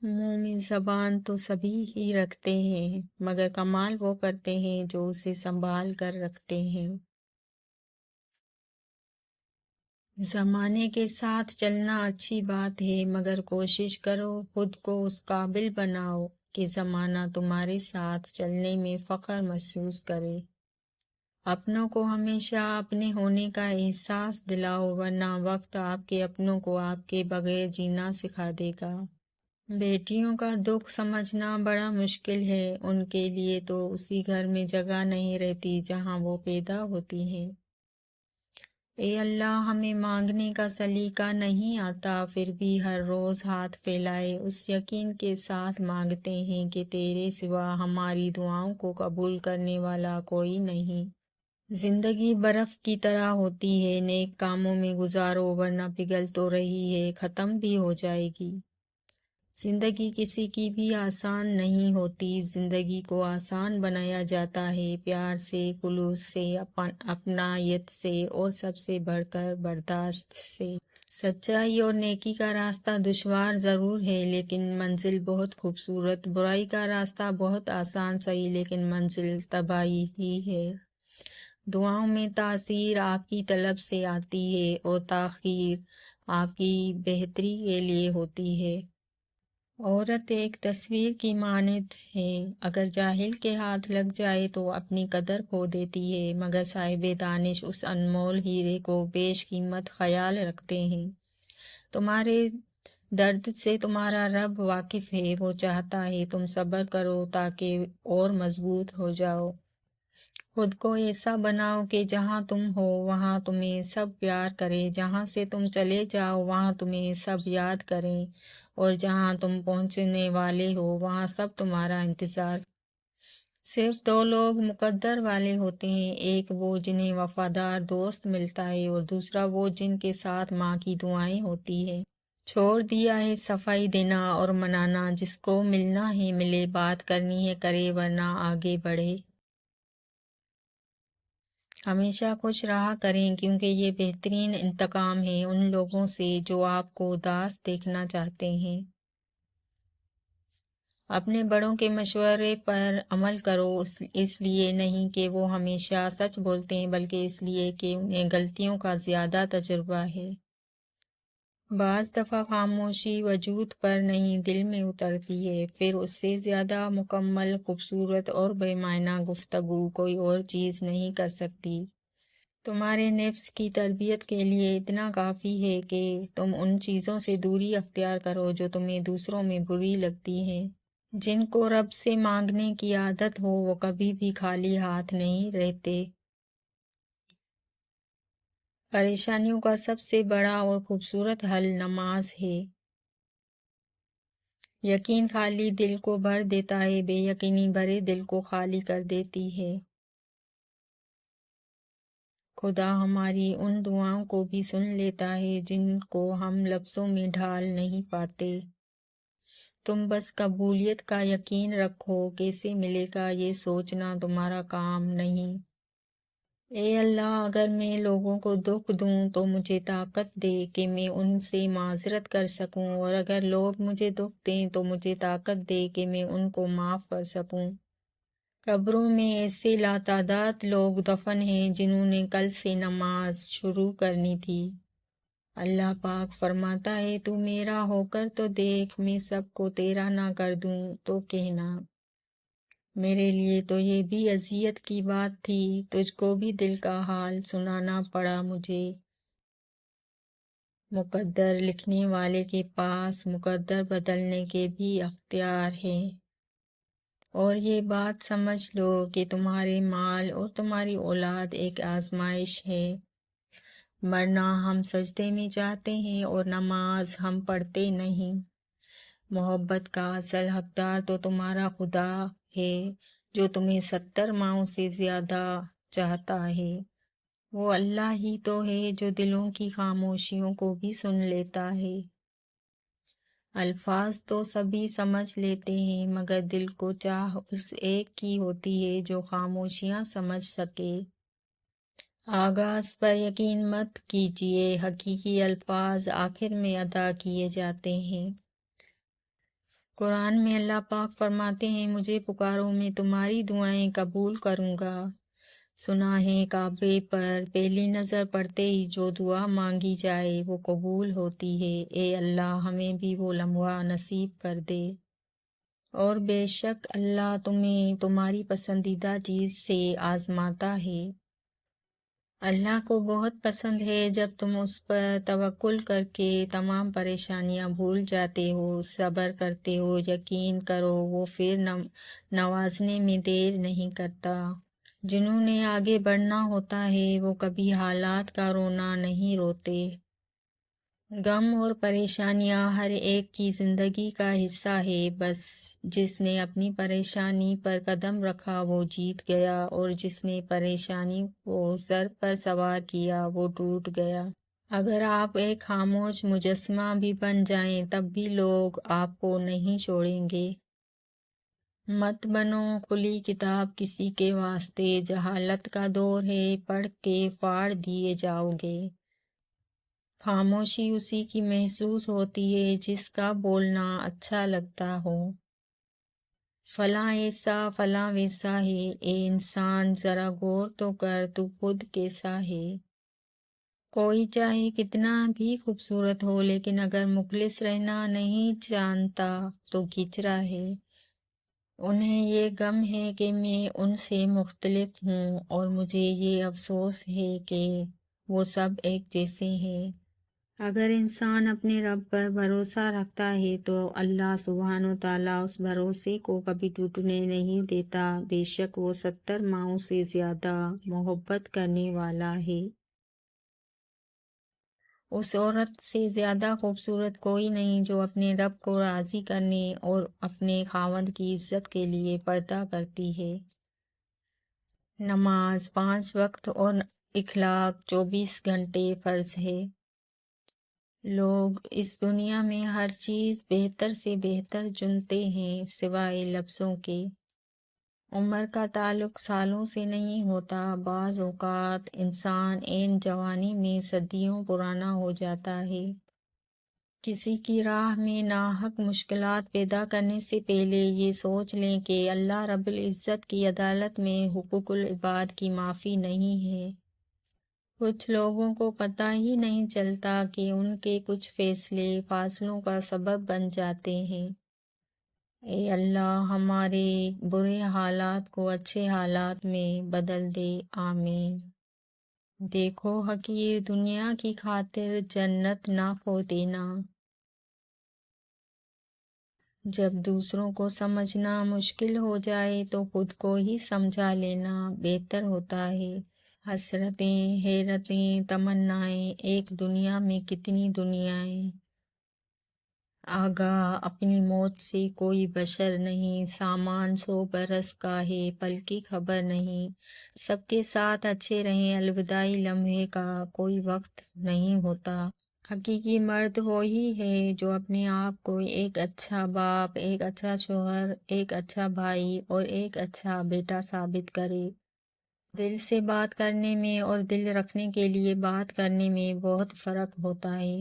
منہ میں زبان تو سبھی ہی رکھتے ہیں، مگر کمال وہ کرتے ہیں جو اسے سنبھال کر رکھتے ہیں۔ زمانے کے ساتھ چلنا اچھی بات ہے، مگر کوشش کرو خود کو اس قابل بناؤ کہ زمانہ تمہارے ساتھ چلنے میں فخر محسوس کرے۔ اپنوں کو ہمیشہ اپنے ہونے کا احساس دلاؤ، ورنہ وقت آپ کے اپنوں کو آپ کے بغیر جینا سکھا دے گا۔ بیٹیوں کا دکھ سمجھنا بڑا مشکل ہے، ان کے لیے تو اسی گھر میں جگہ نہیں رہتی جہاں وہ پیدا ہوتی ہیں۔ اے اللہ، ہمیں مانگنے کا سلیقہ نہیں آتا، پھر بھی ہر روز ہاتھ پھیلائے اس یقین کے ساتھ مانگتے ہیں کہ تیرے سوا ہماری دعاؤں کو قبول کرنے والا کوئی نہیں۔ زندگی برف کی طرح ہوتی ہے، نیک کاموں میں گزارو ورنہ پگھل تو رہی ہے، ختم بھی ہو جائے گی۔ زندگی کسی کی بھی آسان نہیں ہوتی، زندگی کو آسان بنایا جاتا ہے پیار سے، خلوص سے، اپنائیت سے اور سب سے بڑھ کر برداشت سے۔ سچائی اور نیکی کا راستہ دشوار ضرور ہے لیکن منزل بہت خوبصورت، برائی کا راستہ بہت آسان صحیح لیکن منزل تباہی ہی ہے۔ دعاؤں میں تاثیر آپ کی طلب سے آتی ہے اور تاخیر آپ کی بہتری کے لیے ہوتی ہے۔ عورت ایک تصویر کی مانند ہے، اگر جاہل کے ہاتھ لگ جائے تو اپنی قدر کھو دیتی ہے، مگر صاحب دانش اس انمول ہیرے کو بیش قیمت خیال رکھتے ہیں۔ تمہارے درد سے تمہارا رب واقف ہے، وہ چاہتا ہے تم صبر کرو تاکہ اور مضبوط ہو جاؤ۔ خود کو ایسا بناؤ کہ جہاں تم ہو وہاں تمہیں سب پیار کرے، جہاں سے تم چلے جاؤ وہاں تمہیں سب یاد کریں، اور جہاں تم پہنچنے والے ہو وہاں سب تمہارا انتظار۔ صرف دو لوگ مقدر والے ہوتے ہیں، ایک وہ جنہیں وفادار دوست ملتا ہے اور دوسرا وہ جن کے ساتھ ماں کی دعائیں ہوتی ہیں۔ چھوڑ دیا ہے صفائی دینا اور منانا، جس کو ملنا ہے ملے، بات کرنی ہے کرے ورنہ آگے بڑھے۔ ہمیشہ خوش رہا کریں کیونکہ یہ بہترین انتقام ہے ان لوگوں سے جو آپ کو اداس دیکھنا چاہتے ہیں۔ اپنے بڑوں کے مشورے پر عمل کرو، اس لیے نہیں کہ وہ ہمیشہ سچ بولتے ہیں بلکہ اس لیے کہ انہیں غلطیوں کا زیادہ تجربہ ہے۔ بعض دفعہ خاموشی وجود پر نہیں دل میں اترتی ہے، پھر اس سے زیادہ مکمل، خوبصورت اور بے معنی گفتگو کوئی اور چیز نہیں کر سکتی۔ تمہارے نفس کی تربیت کے لیے اتنا کافی ہے کہ تم ان چیزوں سے دوری اختیار کرو جو تمہیں دوسروں میں بری لگتی ہیں۔ جن کو رب سے مانگنے کی عادت ہو وہ کبھی بھی خالی ہاتھ نہیں رہتے۔ پریشانیوں کا سب سے بڑا اور خوبصورت حل نماز ہے۔ یقین خالی دل کو بھر دیتا ہے، بے یقینی بھرے دل کو خالی کر دیتی ہے۔ خدا ہماری ان دعاؤں کو بھی سن لیتا ہے جن کو ہم لفظوں میں ڈھال نہیں پاتے۔ تم بس قبولیت کا یقین رکھو، کیسے ملے گا یہ سوچنا تمہارا کام نہیں۔ اے اللہ، اگر میں لوگوں کو دکھ دوں تو مجھے طاقت دے کہ میں ان سے معذرت کر سکوں، اور اگر لوگ مجھے دکھ دیں تو مجھے طاقت دے کہ میں ان کو معاف کر سکوں۔ قبروں میں ایسے لاتعداد لوگ دفن ہیں جنہوں نے کل سے نماز شروع کرنی تھی۔ اللہ پاک فرماتا ہے تو میرا ہو کر تو دیکھ، میں سب کو تیرا نہ کر دوں تو کہنا۔ میرے لیے تو یہ بھی اذیت کی بات تھی، تجھ کو بھی دل کا حال سنانا پڑا مجھے۔ مقدر لکھنے والے کے پاس مقدر بدلنے کے بھی اختیار ہے۔ اور یہ بات سمجھ لو کہ تمہارے مال اور تمہاری اولاد ایک آزمائش ہے۔ مرنا ہم سجدے میں چاہتے ہیں اور نماز ہم پڑھتے نہیں۔ محبت کا اصل حقدار تو تمہارا خدا ہے جو تمہیں 70 ماؤں سے زیادہ چاہتا ہے۔ وہ اللہ ہی تو ہے جو دلوں کی خاموشیوں کو بھی سن لیتا ہے۔ الفاظ تو سبھی سمجھ لیتے ہیں مگر دل کو چاہ اس ایک کی ہوتی ہے جو خاموشیاں سمجھ سکے۔ آغاز پر یقین مت کیجیے، حقیقی الفاظ آخر میں ادا کیے جاتے ہیں۔ قرآن میں اللہ پاک فرماتے ہیں مجھے پکارو میں تمہاری دعائیں قبول کروں گا۔ سنا ہے کعبے پر پہلی نظر پڑتے ہی جو دعا مانگی جائے وہ قبول ہوتی ہے۔ اے اللہ ہمیں بھی وہ لمحہ نصیب کر دے۔ اور بے شک اللہ تمہیں تمہاری پسندیدہ چیز سے آزماتا ہے۔ اللہ کو بہت پسند ہے جب تم اس پر توکل کر کے تمام پریشانیاں بھول جاتے ہو، صبر کرتے ہو۔ یقین کرو وہ پھر نوازنے میں دیر نہیں کرتا۔ جنہوں نے آگے بڑھنا ہوتا ہے وہ کبھی حالات کا رونا نہیں روتے۔ غم اور پریشانیاں ہر ایک کی زندگی کا حصہ ہے، بس جس نے اپنی پریشانی پر قدم رکھا وہ جیت گیا، اور جس نے پریشانی کو سر پر سوار کیا وہ ٹوٹ گیا۔ اگر آپ ایک خاموش مجسمہ بھی بن جائیں تب بھی لوگ آپ کو نہیں چھوڑیں گے۔ مت بنو کھلی کتاب کسی کے واسطے، جہالت کا دور ہے پڑھ کے پھاڑ دیے جاؤ گے۔ خاموشی اسی کی محسوس ہوتی ہے جس کا بولنا اچھا لگتا ہو۔ فلاں ایسا فلاں ویسا ہے، اے انسان ذرا غور تو کر تو خود کیسا ہے۔ کوئی چاہے کتنا بھی خوبصورت ہو لیکن اگر مخلص رہنا نہیں جانتا تو کچرا ہے۔ انہیں یہ غم ہے کہ میں ان سے مختلف ہوں، اور مجھے یہ افسوس ہے کہ وہ سب ایک جیسے ہیں۔ اگر انسان اپنے رب پر بھروسہ رکھتا ہے تو اللہ سبحانہ و تعالیٰ اس بھروسے کو کبھی ٹوٹنے نہیں دیتا۔ بے شک وہ 70 ماؤں سے زیادہ محبت کرنے والا ہے۔ اس عورت سے زیادہ خوبصورت کوئی نہیں جو اپنے رب کو راضی کرنے اور اپنے خاوند کی عزت کے لیے پردہ کرتی ہے۔ نماز 5 وقت اور اخلاق 24 گھنٹے فرض ہے۔ لوگ اس دنیا میں ہر چیز بہتر سے بہتر چنتے ہیں سوائے لفظوں کے۔ عمر کا تعلق سالوں سے نہیں ہوتا، بعض اوقات انسان عین جوانی میں صدیوں پرانا ہو جاتا ہے۔ کسی کی راہ میں ناحق مشکلات پیدا کرنے سے پہلے یہ سوچ لیں کہ اللہ رب العزت کی عدالت میں حقوق العباد کی معافی نہیں ہے۔ کچھ لوگوں کو پتہ ہی نہیں چلتا کہ ان کے کچھ فیصلے فاصلوں کا سبب بن جاتے ہیں۔ اے اللہ ہمارے برے حالات کو اچھے حالات میں بدل دے، آمین۔ دیکھو حقیر دنیا کی خاطر جنت نہ کھو دینا۔ جب دوسروں کو سمجھنا مشکل ہو جائے تو خود کو ہی سمجھا لینا بہتر ہوتا ہے۔ حسرتیں، حیرتیں، تمنائیں، ایک دنیا میں کتنی دنیائیں۔ آگاہ اپنی موت سے کوئی بشر نہیں، سامان 100 برس کا ہے پل کی خبر نہیں۔ سب کے ساتھ اچھے رہیں، الوداعی لمحے کا کوئی وقت نہیں ہوتا۔ حقیقی مرد وہی ہے جو اپنے آپ کو ایک اچھا باپ، ایک اچھا شوہر، ایک اچھا بھائی اور ایک اچھا بیٹا ثابت کرے۔ دل سے بات کرنے میں اور دل رکھنے کے لیے بات کرنے میں بہت فرق ہوتا ہے۔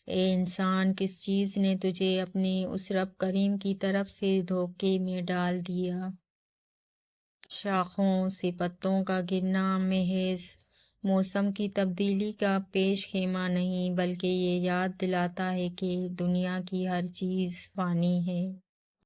اے انسان کس چیز نے تجھے اپنے اس رب کریم کی طرف سے دھوکے میں ڈال دیا؟ شاخوں سے پتوں کا گرنا محض موسم کی تبدیلی کا پیش خیمہ نہیں بلکہ یہ یاد دلاتا ہے کہ دنیا کی ہر چیز فانی ہے۔